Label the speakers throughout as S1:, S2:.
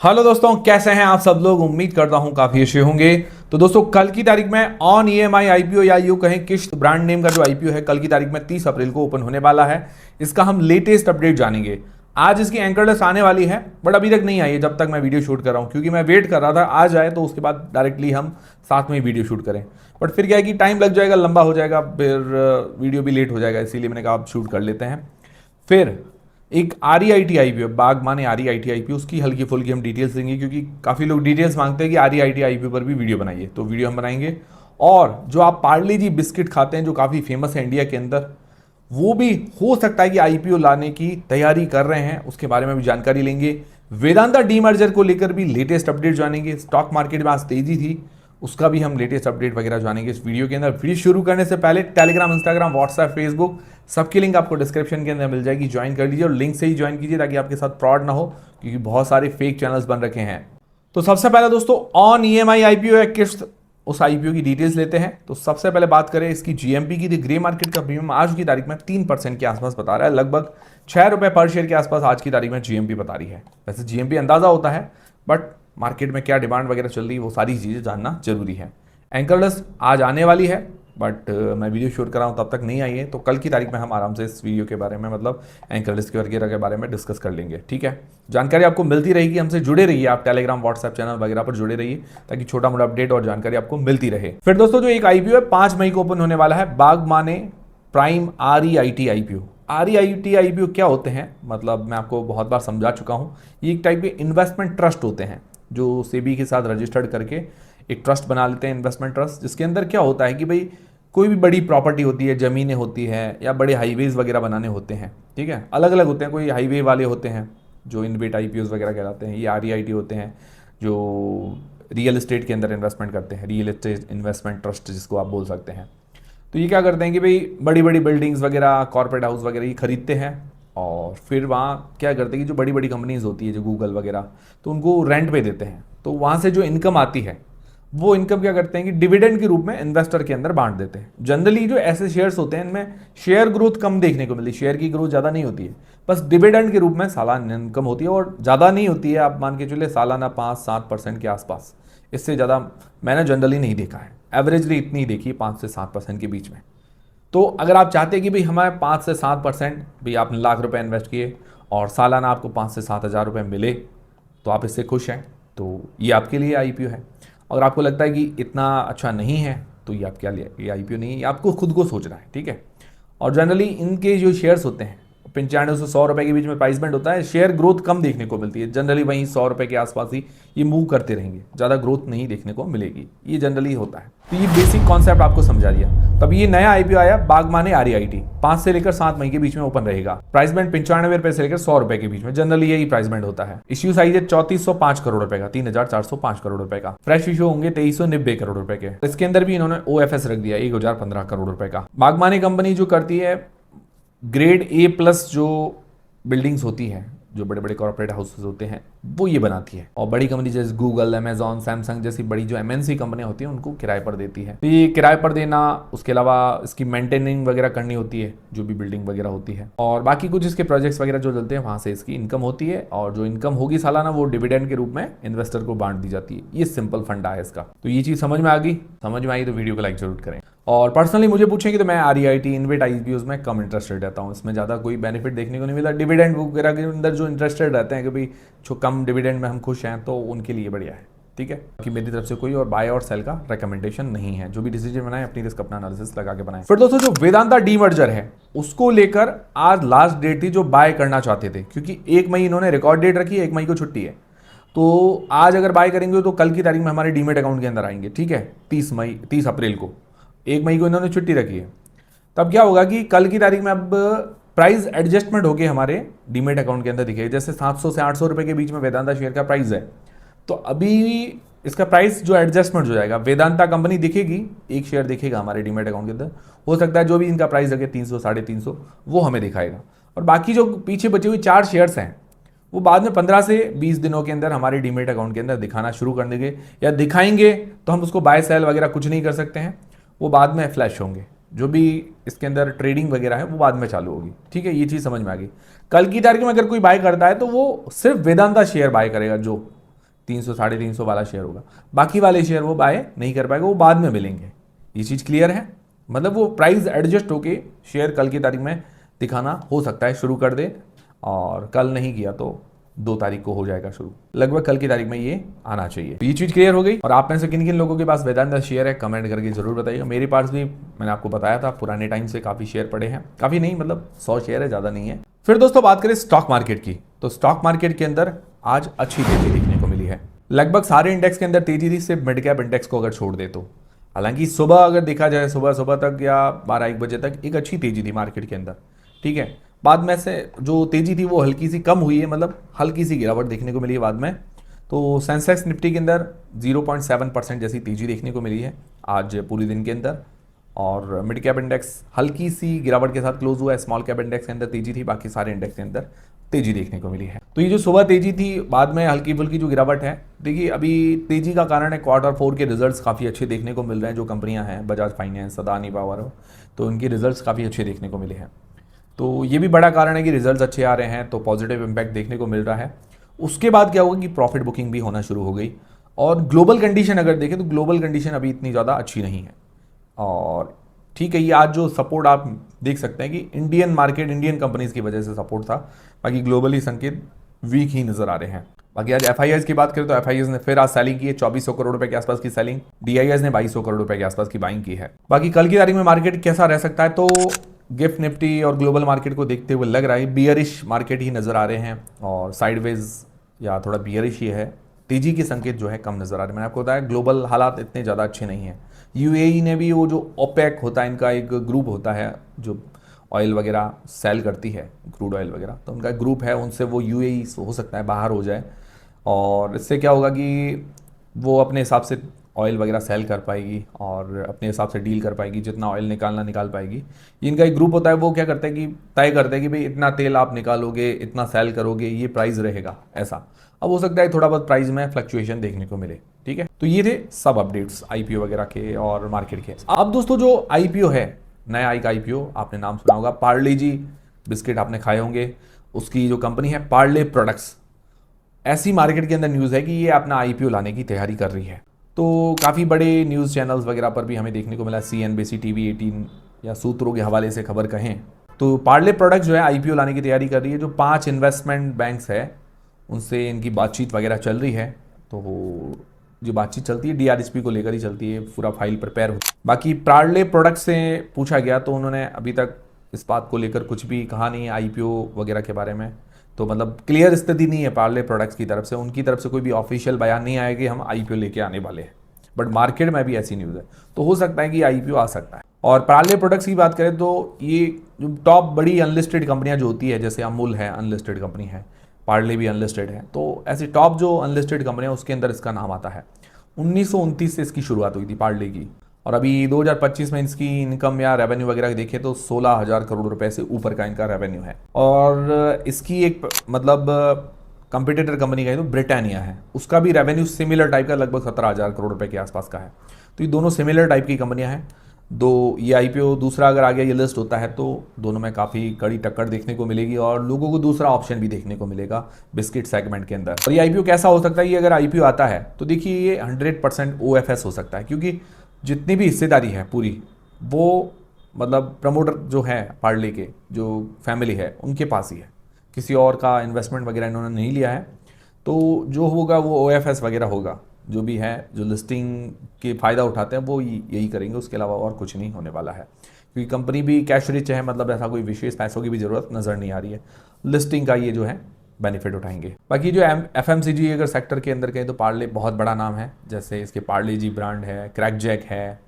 S1: Hello दोस्तों, कैसे हैं आप सब लोग। उम्मीद करता हूं काफी अच्छे होंगे। तो दोस्तों, कल की तारीख में ऑन ईएमआई आईपीओ या यूं कहें किश्त ब्रांड नेम का जो आईपीओ है, कल की तारीख में 30 अप्रैल को ओपन होने वाला है। इसका हम लेटेस्ट अपडेट जानेंगे। आज इसकी एंकर लिस्ट आने वाली है, बट अभी तक नहीं आई है जब तक मैं वीडियो शूट कर रहा हूं, क्योंकि मैं वेट कर रहा था आ जाए तो उसके बाद डायरेक्टली हम साथ में ही वीडियो शूट करें। बट फिर क्या है कि टाइम लग जाएगा, लंबा हो जाएगा, फिर वीडियो भी लेट हो जाएगा, इसीलिए मैंने कहा आप शूट कर लेते हैं। फिर एक REIT आईपीओ, बाग माने REIT आईपीओ, उसकी हल्की फुल्की हम डिटेल्स देंगे, क्योंकि काफ़ी लोग डिटेल्स मांगते हैं कि REIT आईपीओ पर भी वीडियो बनाइए, तो वीडियो हम बनाएंगे। और जो आप पार्ले जी बिस्किट खाते हैं, जो काफ़ी फेमस है इंडिया के अंदर, वो भी हो सकता है कि आईपीओ लाने की तैयारी कर रहे हैं, उसके बारे में भी जानकारी लेंगे। वेदांता डीमर्जर को लेकर भी लेटेस्ट अपडेट जानेंगे। स्टॉक मार्केट में आज तेजी थी, उसका भी हम लेटेस्ट अपडेट वगैरह जानेंगे इस वीडियो के अंदर। वीडियो शुरू करने से पहले टेलीग्राम, इंस्टाग्राम, व्हाट्सएप, फेसबुक सबकी लिंक आपको डिस्क्रिप्शन के अंदर मिल जाएगी, ज्वाइन कर लीजिए और लिंक से ही ज्वाइन कीजिए ताकि आपके साथ फ्रॉड ना हो, क्योंकि बहुत सारे फेक चैनल्स बन रखे हैं। तो सबसे पहले दोस्तों, ऑन ईएमआई आईपीओ या किश्त, उस आईपीओ की डिटेल्स लेते हैं। तो सबसे पहले बात करें इसकी जीएमपी की। ग्रे मार्केट का प्रीमियम आज की तारीख में 3% के आसपास बता रहा है, लगभग 6 रुपए पर शेयर के आसपास आज की तारीख में जीएमपी बता रही है। वैसे जीएमपी अंदाजा होता है, बट मार्केट में क्या डिमांड वगैरह चल रही है वो सारी चीज़ें जानना जरूरी है। एंकर लिस्ट आज आने वाली है, बट मैं वीडियो शूट कर रहा हूँ तब तक नहीं आई है, तो कल की तारीख में हम आराम से इस वीडियो के बारे में, मतलब एंकर लिस्ट के वगैरह के बारे में डिस्कस कर लेंगे। ठीक है, जानकारी आपको मिलती रहेगी, हमसे जुड़े रहिए, आप टेलीग्राम, व्हाट्सएप चैनल वगैरह पर जुड़े रहिए ताकि छोटा मोटा अपडेट और जानकारी आपको मिलती रहे। फिर दोस्तों, जो एक आईपीओ है 5 मई को ओपन होने वाला है, बाग माने prime REIT IPO. REIT IPO क्या होते हैं, मतलब मैं आपको बहुत बार समझा चुका हूँ। ये एक टाइप के इन्वेस्टमेंट ट्रस्ट होते हैं जो सेबी के साथ रजिस्टर्ड करके एक ट्रस्ट बना लेते हैं, इन्वेस्टमेंट ट्रस्ट, जिसके अंदर क्या होता है कि भाई कोई भी बड़ी प्रॉपर्टी होती है, ज़मीनें होती है, या बड़े हाईवेज वगैरह बनाने होते हैं। ठीक है, अलग अलग होते हैं। कोई हाईवे वाले होते हैं जो इनवेट आईपीओ वगैरह कहलाते हैं, ये REIT होते हैं जो रियल एस्टेट के अंदर इन्वेस्टमेंट करते हैं, रियल एस्टेट इन्वेस्टमेंट ट्रस्ट जिसको आप बोल सकते हैं। तो ये क्या करते हैं कि भाई बड़ी बड़ी बिल्डिंग्स वगैरह, कॉर्पोरेट हाउस वगैरह ये खरीदते हैं, और फिर वहाँ क्या करते हैं कि जो बड़ी बड़ी कंपनीज होती है, जो गूगल वगैरह, तो उनको रेंट पे देते हैं। तो वहाँ से जो इनकम आती है, वो इनकम क्या करते हैं कि डिविडेंड के रूप में इन्वेस्टर के अंदर बांट देते हैं। जनरली जो ऐसे शेयर्स होते हैं, इनमें शेयर ग्रोथ कम देखने को मिलती है, शेयर की ग्रोथ ज़्यादा नहीं होती है, बस डिविडेंड के रूप में सालाना इनकम होती है, और ज़्यादा नहीं होती है, आप मान के चलिए सालाना 5-7% के आसपास। इससे ज़्यादा मैंने जनरली नहीं देखा है, एवरेजली इतनी ही देखी है, 5 से 7% के बीच में। तो अगर आप चाहते हैं कि भाई हमारे 5 से 7%, भाई आपने लाख रुपए इन्वेस्ट किए और सालाना आपको 5 से 7 हज़ार रुपये मिले, तो आप इससे खुश हैं, तो ये आपके लिए आईपीओ है। अगर आपको लगता है कि इतना अच्छा नहीं है, तो ये आपके लिए ये आईपीओ नहीं है, ये आपको खुद को सोचना है। ठीक है, और जनरली इनके जो शेयर्स होते हैं 95 से 100 रुपए के बीच में प्राइस बैंड होता है। शेयर ग्रोथ कम देखने को मिलती है, जनरली वहीं 100 रुपए के आसपास ही ये मूव करते रहेंगे, ज़्यादा ग्रोथ नहीं देखने को मिलेगी, ये जनरली होता है। तो ये बेसिक कॉन्सेप्ट आपको समझा दिया। तब ये नया आईपीओ आया, बाग माने REIT, 5 से लेकर 7 मई के बीच में ओपन रहेगा। प्राइस बैंड 95 रुपए से लेकर 100 रुपए के बीच में, जनरली यही प्राइस बैंड होता है। इश्यू साइज है 3405 करोड़ रुपए का, 3405 करोड़ रुपए का। फ्रेश इशू होंगे 2390 करोड़ रुपए के। इसके अंदर भी इन्होंने OFS रख दिया 1015 करोड़ रुपए का। बाग माने कंपनी जो करती है ग्रेड A+ जो बिल्डिंग्स होती हैं, जो बड़े बड़े कॉर्पोरेट हाउसेस होते हैं, वो ये बनाती है, और बड़ी कंपनी जैसे गूगल, अमेजॉन, सैमसंग जैसी बड़ी जो MNC कंपनियां होती हैं, उनको किराए पर देती है। तो ये किराए पर देना, उसके अलावा इसकी मेंटेनिंग वगैरह करनी होती है, जो भी बिल्डिंग वगैरह होती है, और बाकी कुछ इसके प्रोजेक्ट्स वगैरह जो चलते हैं, वहाँ से इसकी इनकम होती है, और जो इनकम होगी सालाना, वो डिविडेंड के रूप में इन्वेस्टर को बांट दी जाती है। ये सिंपल फंडा है इसका। तो ये चीज़ समझ में आ गई? समझ में आई तो वीडियो को लाइक जरूर करें। और पर्सनली मुझे पूछेंगे तो मैं REIT, इनवेट आईपीओज में कम इंटरेस्टेड रहता हूँ, इसमें ज़्यादा कोई बेनिफिट देखने को नहीं मिलता। डिविडेंड वगैरह के अंदर जो इंटरेस्टेड रहते हैं कि भाई जो कम डिविडेंड में हम खुश हैं, तो उनके लिए बढ़िया है। ठीक है, कि मेरी तरफ से कोई और बाय और सेल का रिकमेंडेशन नहीं है। जो भी डिसीजन बनाए अपनी रिस्क, अपना एनालिसिस लगा के बनाए। फिर दोस्तों, जो वेदांता डीमर्जर है, उसको लेकर आज लास्ट डेट थी जो बाय करना चाहते थे, क्योंकि 1 मई इन्होंने रिकॉर्ड डेट रखी है, 1 मई को छुट्टी है, तो आज अगर बाय करेंगे तो कल की तारीख में हमारे डीमेट अकाउंट के अंदर आएंगे। ठीक है, 30 अप्रैल को, 1 मई को इन्होंने छुट्टी रखी है। तब क्या होगा कि कल की तारीख में अब प्राइस एडजस्टमेंट होकर हमारे डीमेट अकाउंट के अंदर दिखेगा। जैसे 700 से 800 रुपए के बीच में वेदांता शेयर का प्राइस है, तो अभी इसका प्राइस जो एडजस्टमेंट हो जाएगा, वेदांता कंपनी दिखेगी, एक शेयर दिखेगा हमारे डीमेट अकाउंट के अंदर। हो सकता है जो भी इनका प्राइस लगे 300, 350, वो हमें दिखाएगा, और बाकी जो पीछे बचे हुए 4 शेयर्स हैं, वो बाद में 15 से 20 दिनों के अंदर हमारे डीमेट अकाउंट के अंदर दिखाना शुरू कर देंगे, या दिखाएंगे तो हम उसको बाय सेल वगैरह कुछ नहीं कर सकते हैं, वो बाद में फ्लैश होंगे। जो भी इसके अंदर ट्रेडिंग वगैरह है वो बाद में चालू होगी। ठीक है, ये चीज़ समझ में आ गई। कल की तारीख में अगर कोई बाय करता है तो वो सिर्फ वेदांता शेयर बाय करेगा, जो 300 350 वाला शेयर होगा, बाकी वाले शेयर वो बाय नहीं कर पाएगा, वो बाद में मिलेंगे। ये चीज़ क्लियर है, मतलब वो प्राइस एडजस्ट होके शेयर कल की तारीख में दिखाना हो सकता है, शुरू कर दे, और कल नहीं किया तो 2 तारीख को हो जाएगा शुरू, लगभग कल की तारीख में ये आना चाहिए। तो ये चीज़ क्लियर हो गई। और आप में से किन किन लोगों के पास वेदांता शेयर है कमेंट करके जरूर बताइएगा। मेरे पास भी मैंने आपको बताया था पुराने टाइम से काफ़ी शेयर पड़े हैं, काफ़ी नहीं मतलब 100 शेयर है, ज़्यादा नहीं है। फिर दोस्तों बात करें स्टॉक मार्केट की, तो स्टॉक मार्केट के अंदर आज अच्छी तेजी देखने को मिली है। लगभग सारे इंडेक्स के अंदर तेजी थी, सिर्फ मिड कैप इंडेक्स को अगर छोड़ दे तो। हालांकि सुबह अगर देखा जाए, सुबह तक या 12-1 बजे तक एक अच्छी तेजी थी मार्केट के अंदर, ठीक है। बाद में से जो तेजी थी वो हल्की सी कम हुई है, मतलब हल्की सी गिरावट देखने को मिली है बाद में। तो सेंसेक्स निफ्टी के अंदर 0.7% जैसी तेजी देखने को मिली है आज पूरे दिन के अंदर। और मिड कैप इंडेक्स हल्की सी गिरावट के साथ क्लोज हुआ है। स्मॉल कैप इंडेक्स के अंदर तेजी थी, बाकी सारे इंडेक्स के अंदर तेजी देखने को मिली है। तो ये जो सुबह तेजी थी, बाद में हल्की फुल्की जो गिरावट है, देखिए अभी तेजी का कारण है Q4 के रिजल्ट्स काफ़ी अच्छे देखने को मिल रहे हैं। जो कंपनियां हैं बजाज फाइनेंस, अदानी पावर, तो उनके रिजल्ट्स काफ़ी अच्छे देखने को मिले हैं। तो ये भी बड़ा कारण है कि रिजल्ट्स अच्छे आ रहे हैं, तो पॉजिटिव इम्पैक्ट देखने को मिल रहा है। उसके बाद क्या होगा कि प्रॉफिट बुकिंग भी होना शुरू हो गई। और ग्लोबल कंडीशन अगर देखें तो ग्लोबल कंडीशन अभी इतनी ज़्यादा अच्छी नहीं है। और ठीक है, ये आज जो सपोर्ट आप देख सकते हैं कि इंडियन मार्केट, इंडियन कंपनीज की वजह से सपोर्ट था, बाकी ग्लोबली संकेत वीक ही नजर आ रहे हैं। बाकी आज एफआईआईज की बात करें तो एफआईआईज ने फिर आज सेलिंग की है, 2400 करोड़ रुपए के आसपास की सेलिंग। डीआईआईज ने 2200 करोड़ रुपए के आसपास की बाइंग की है। बाकी कल की तारीख में मार्केट कैसा रह सकता है, तो गिफ्ट निफ्टी और ग्लोबल मार्केट को देखते हुए लग रहा है बियरिश मार्केट ही नजर आ रहे हैं, और साइडवेज या थोड़ा बियरिश ही है। तेजी के संकेत जो है कम नजर आ रहे हैं। मैंने आपको बताया ग्लोबल हालात इतने ज़्यादा अच्छे नहीं हैं। यूएई ने भी वो जो ओपेक होता है, इनका एक ग्रुप होता है जो ऑयल वगैरह सेल करती है, क्रूड ऑयल वगैरह, तो उनका ग्रुप है, उनसे वो यूएई हो सकता है बाहर हो जाए। और इससे क्या होगा कि वो अपने हिसाब से ऑयल वगैरह सेल कर पाएगी और अपने हिसाब से डील कर पाएगी, जितना ऑयल निकालना निकाल पाएगी। इनका एक ग्रुप होता है, वो क्या करता है कि तय करते हैं कि भाई इतना तेल आप निकालोगे, इतना सेल करोगे, ये प्राइस रहेगा ऐसा। अब हो सकता है थोड़ा बहुत प्राइस में फ्लक्चुएशन देखने को मिले, ठीक है। तो ये थे सब अपडेट्स आईपीओ वगैरह के और मार्केट के। अब दोस्तों जो आईपीओ है, नया एक आईपीओ आपने नाम सुना होगा, पार्ले जी बिस्किट आपने खाए होंगे, उसकी जो कंपनी है पार्ले प्रोडक्ट्स, ऐसी मार्केट के अंदर न्यूज़ है कि ये अपना आईपीओ लाने की तैयारी कर रही है। तो काफ़ी बड़े न्यूज़ चैनल्स वगैरह पर भी हमें देखने को मिला, CNBC TV 18 या सूत्रों के हवाले से खबर कहें तो पार्ले प्रोडक्ट्स जो है आईपीओ लाने की तैयारी कर रही है। जो 5 इन्वेस्टमेंट बैंक्स है उनसे इनकी बातचीत वगैरह चल रही है। तो जो बातचीत चलती है DRHP को लेकर ही चलती है, पूरा फाइल प्रिपेयर हो। बाकी पार्ले प्रोडक्ट्स से पूछा गया तो उन्होंने अभी तक इस बात को लेकर कुछ भी कहा नहीं है आईपीओ वगैरह के बारे में। तो मतलब क्लियर स्थिति नहीं है पार्ले प्रोडक्ट्स की तरफ से, उनकी तरफ से कोई भी ऑफिशियल बयान नहीं आया कि हम आईपीओ लेके आने वाले हैं। बट मार्केट में भी ऐसी न्यूज़ है, तो हो सकता है कि आईपीओ आ सकता है। और पार्ले प्रोडक्ट्स की बात करें तो ये जो टॉप बड़ी अनलिस्टेड कंपनियां जो होती है, जैसे अमूल है अनलिस्टेड कंपनी है, पार्ले भी अनलिस्टेड है, तो ऐसी टॉप जो अनलिस्टेड कंपनियां उसके अंदर इसका नाम आता है। 1929 से इसकी शुरुआत हुई थी पार्ले की, और अभी 2025 में इसकी इनकम या रेवेन्यू वगैरह देखें तो 16,000 करोड़ रुपए से ऊपर का इनका रेवेन्यू है। और इसकी एक मतलब कंपटीटर कंपनी का है तो ब्रिटानिया है, उसका भी रेवेन्यू सिमिलर टाइप का लगभग 17,000 करोड़ रुपए के आसपास का है। तो ये दोनों सिमिलर टाइप की कंपनियां हैं। ये आईपीओ दूसरा अगर आगे ये लिस्ट होता है तो दोनों में काफ़ी कड़ी टक्कर देखने को मिलेगी और लोगों को दूसरा ऑप्शन भी देखने को मिलेगा बिस्किट सेगमेंट के अंदर। और ये आईपीओ कैसा हो सकता है, ये अगर आईपीओ आता है तो देखिए ये 100% OFS हो सकता है, क्योंकि जितनी भी हिस्सेदारी है पूरी वो मतलब प्रमोटर जो है पार्ले के जो फैमिली है उनके पास ही है, किसी और का इन्वेस्टमेंट वगैरह इन्होंने नहीं लिया है। तो जो होगा वो OFS वगैरह होगा, जो भी है जो लिस्टिंग के फ़ायदा उठाते हैं वो यही करेंगे, उसके अलावा और कुछ नहीं होने वाला है। क्योंकि कंपनी भी कैश रिच है, मतलब ऐसा कोई विशेष पैसों की भी ज़रूरत नज़र नहीं आ रही है, लिस्टिंग का ये जो है बेनिफिट उठाएंगे। बाकी जो FMCG अगर सेक्टर के अंदर कहें तो पार्ले बहुत बड़ा नाम है, जैसे इसके पार्ले जी ब्रांड है, क्रैक जैक है,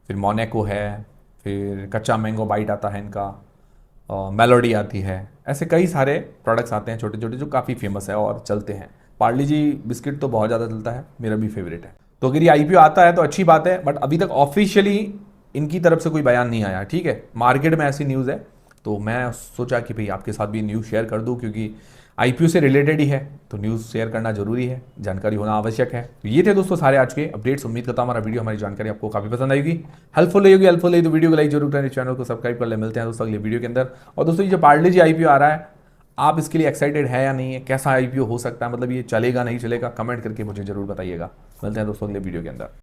S1: फिर मोनेको है, फिर कच्चा मैंगो बाइट आता है इनका, मेलोडी आती है, ऐसे कई सारे प्रोडक्ट्स आते हैं छोटे छोटे जो काफ़ी फेमस है और चलते हैं। पार्ले जी बिस्किट तो बहुत ज़्यादा चलता है, मेरा भी फेवरेट है। तो अगर ये आईपीओ आता है तो अच्छी बात है, बट अभी तक ऑफिशियली इनकी तरफ से कोई बयान नहीं आया, ठीक है। मार्केट में ऐसी न्यूज़ है तो मैं सोचा कि भाई आपके साथ भी न्यूज़ शेयर कर दूं, क्योंकि आईपीओ से रिलेटेड ही है तो न्यूज़ शेयर करना जरूरी है, जानकारी होना आवश्यक है। तो ये थे दोस्तों सारे आज के अपडेट्स। उम्मीद करता हूं हमारा वीडियो, हमारी जानकारी आपको काफ़ी पसंद आएगी, हेल्पफुल तो वीडियो को लाइक जरूर करें, चैनल को सब्सक्राइब कर ले। मिलते हैं दोस्तों अगले वीडियो के अंदर। और दोस्तों ये जो पार्ले जी आईपीओ आ रहा है, आप इसके लिए एक्साइटेड है या नहीं है, कैसा आईपीओ हो सकता है, मतलब ये चलेगा नहीं चलेगा, कमेंट करके मुझे जरूर बताइएगा। मिलते हैं दोस्तों अगले वीडियो के अंदर।